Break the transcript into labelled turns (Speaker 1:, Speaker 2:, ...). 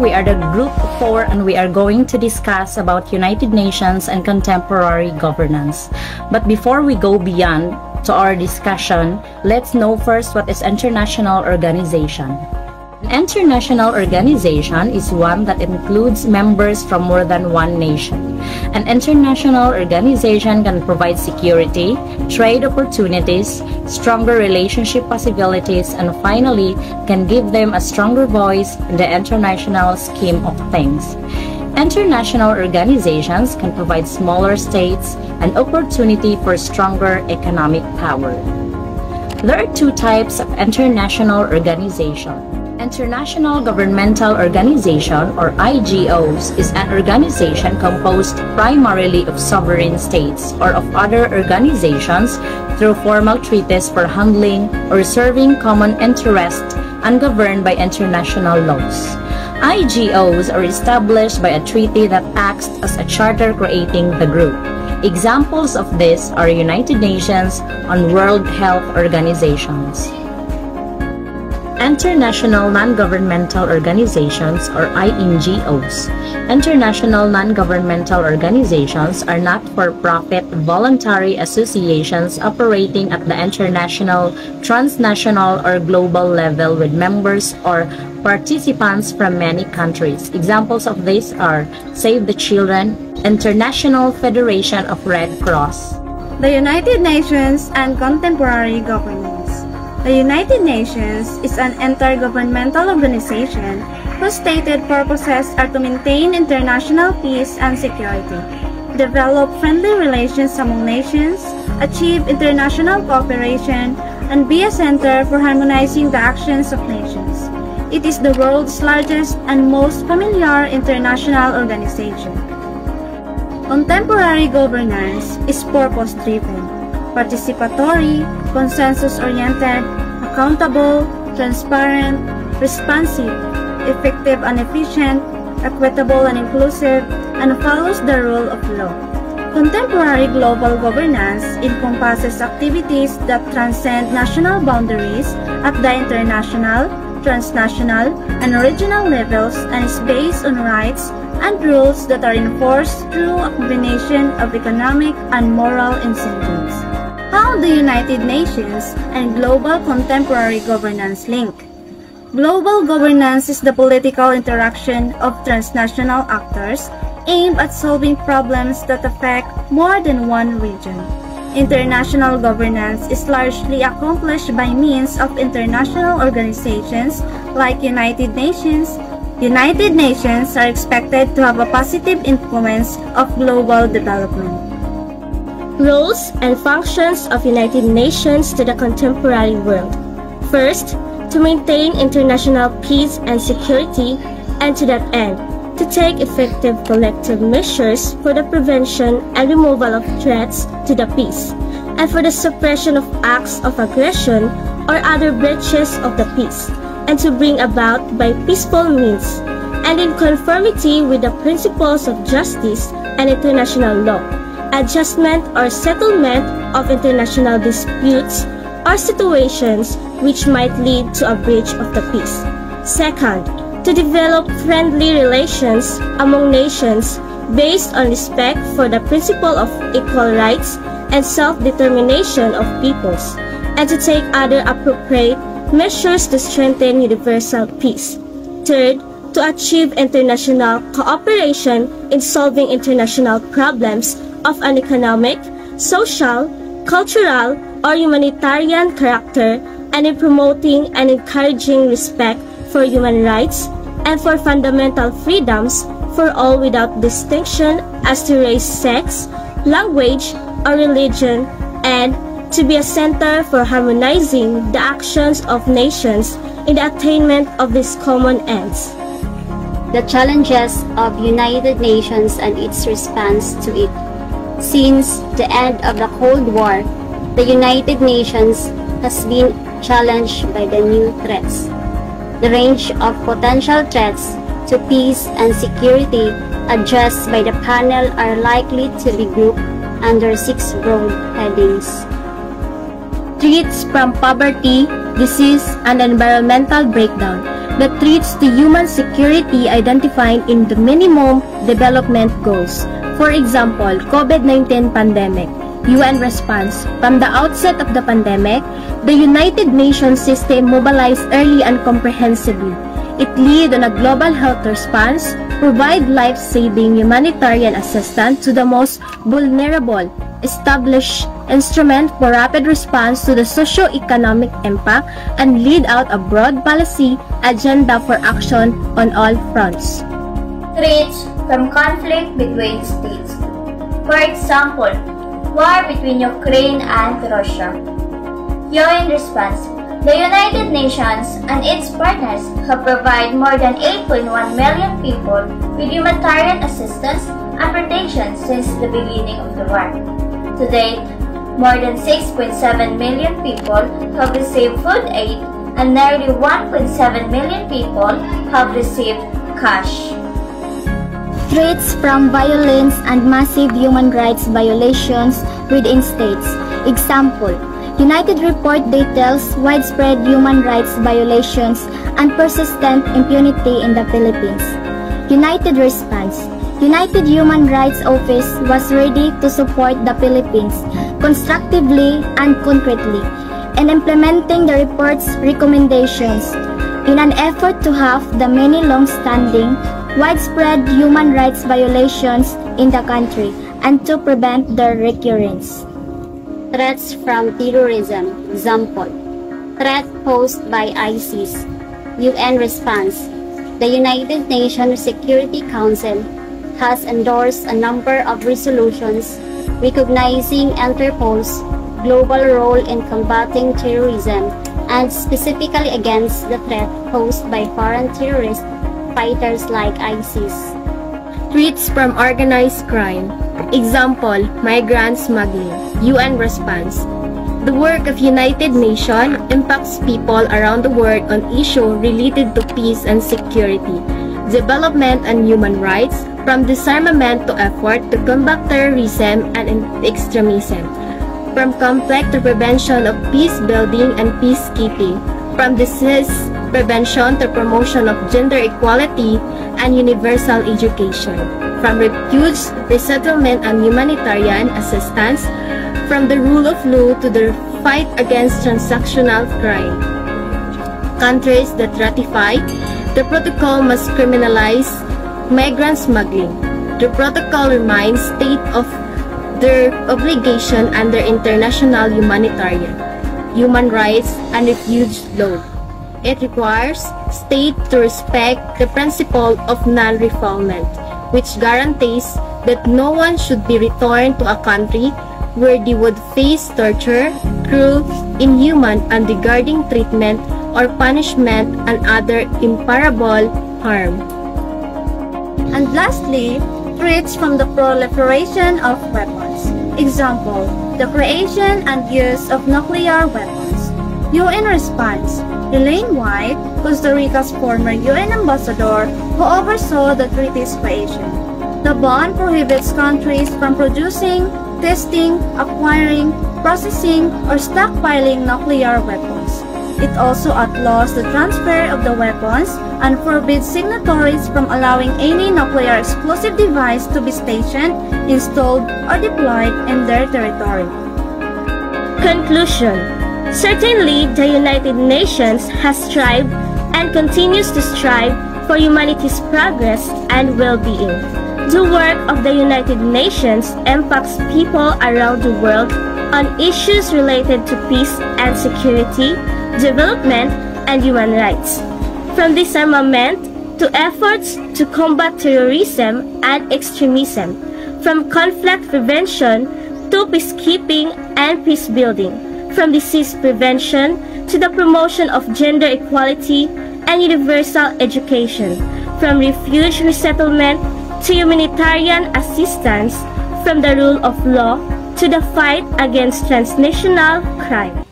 Speaker 1: we are the Group 4 and we are going to discuss about United Nations and contemporary governance. But before we go beyond to our discussion, let's know first what is international organization. An international organization is one that includes members from more than one nation. An international organization can provide security, trade opportunities, stronger relationship possibilities, and finally, can give them a stronger voice in the international scheme of things. International organizations can provide smaller states an opportunity for stronger economic power. There are two types of international organization. International Governmental Organization, or IGOs, is an organization composed primarily of sovereign states or of other organizations through formal treaties for handling or serving common interests and governed by international laws. IGOs are established by a treaty that acts as a charter creating the group. Examples of this are United Nations and World Health Organizations. International Non-Governmental Organizations, or INGOs. International non-governmental organizations are not-for-profit voluntary associations operating at the international, transnational, or global level with members or participants from many countries. Examples of these are Save the Children, International Federation of Red Cross.
Speaker 2: The United Nations and contemporary governance. The United Nations is an intergovernmental organization whose stated purposes are to maintain international peace and security, develop friendly relations among nations, achieve international cooperation, and be a center for harmonizing the actions of nations. It is the world's largest and most familiar international organization. Contemporary governance is purpose-driven, participatory, consensus-oriented, accountable, transparent, responsive, effective and efficient, equitable and inclusive, and follows the rule of law. Contemporary global governance encompasses activities that transcend national boundaries at the international, transnational, and regional levels and is based on rights and rules that are enforced through a combination of economic and moral incentives. How the United Nations and global contemporary governance link? Global governance is the political interaction of transnational actors aimed at solving problems that affect more than one region. International governance is largely accomplished by means of international organizations like United Nations. United Nations are expected to have a positive influence of global development.
Speaker 3: Roles and functions of United Nations to the contemporary world. First, to maintain international peace and security, and to that end, to take effective collective measures for the prevention and removal of threats to the peace, and for the suppression of acts of aggression or other breaches of the peace, and to bring about by peaceful means, and in conformity with the principles of justice and international law, adjustment or settlement of international disputes or situations which might lead to a breach of the peace. Second, to develop friendly relations among nations based on respect for the principle of equal rights and self-determination of peoples, and to take other appropriate measures to strengthen universal peace. Third, to achieve international cooperation in solving international problems of an economic, social, cultural, or humanitarian character, and in promoting and encouraging respect for human rights and for fundamental freedoms for all without distinction as to race, sex, language, or religion, and to be a center for harmonizing the actions of nations in the attainment of these common ends.
Speaker 4: The challenges of United Nations and its response to it. Since the end of the Cold War, the United Nations has been challenged by the new threats. The range of potential threats to peace and security addressed by the panel are likely to be grouped under 6 broad headings. Threats from poverty, disease, and environmental breakdown.
Speaker 3: that treats to human security identified in the minimum development goals. For example, COVID-19 pandemic. UN response. From the outset of the pandemic, the United Nations system mobilized early and comprehensively. It led on a global health response, provide life-saving humanitarian assistance to the most vulnerable, establish instrument for rapid response to the socio-economic impact, and lead out a broad policy agenda for action on all fronts.
Speaker 5: Threats from conflict between states. For example, war between Ukraine and Russia. UN response. The United Nations and its partners have provided more than 8.1 million people with humanitarian assistance and protection since the beginning of the war. To date, more than 6.7 million people have received food aid and nearly 1.7 million people have received cash.
Speaker 6: Threats from violence and massive human rights violations within states. Example, United report details widespread human rights violations and persistent impunity in the Philippines. United response. United Human Rights Office was ready to support the Philippines constructively and concretely in implementing the report's recommendations in an effort to halve the many long-standing, widespread human rights violations in the country and to prevent their recurrence.
Speaker 4: Threats from terrorism. Example, threat posed by ISIS. UN response. The United Nations Security Council has endorsed a number of resolutions recognizing Interpol's global role in combating terrorism and specifically against the threat posed by foreign terrorist fighters like ISIS.
Speaker 3: Threats from organized crime. Example, migrant smuggling. UN response. The work of United Nations impacts people around the world on issues related to peace and security, development and human rights, from disarmament to effort to combat terrorism and extremism, from conflict to prevention of peace building and peacekeeping, from disease prevention to promotion of gender equality and universal education, from refuge, resettlement and humanitarian assistance, from the rule of law to the fight against transactional crime. Countries that ratify the protocol must criminalize migrant smuggling. The protocol reminds states of their obligation under international humanitarian, human rights, and refugee law. It requires states to respect the principle of non-refoulement, which guarantees that no one should be returned to a country where they would face torture, cruel, inhuman, and degrading treatment or punishment and other irreparable harm.
Speaker 2: And lastly, threats from the proliferation of weapons. Example, the creation and use of nuclear weapons. UN response. Elaine White, Costa Rica's former UN ambassador who oversaw the treaty's creation. The bond prohibits countries from producing, testing, acquiring, processing, or stockpiling nuclear weapons. It also outlaws the transfer of the weapons and forbids signatories from allowing any nuclear explosive device to be stationed, installed, or deployed in their territory.
Speaker 3: Conclusion. Certainly, the United Nations has strived and continues to strive for humanity's progress and well-being. The work of the United Nations impacts people around the world on issues related to peace and security, development, and human rights. From disarmament to efforts to combat terrorism and extremism, from conflict prevention to peacekeeping and peace building, from disease prevention to the promotion of gender equality and universal education, from refuge resettlement to humanitarian assistance, from the rule of law to the fight against transnational crime.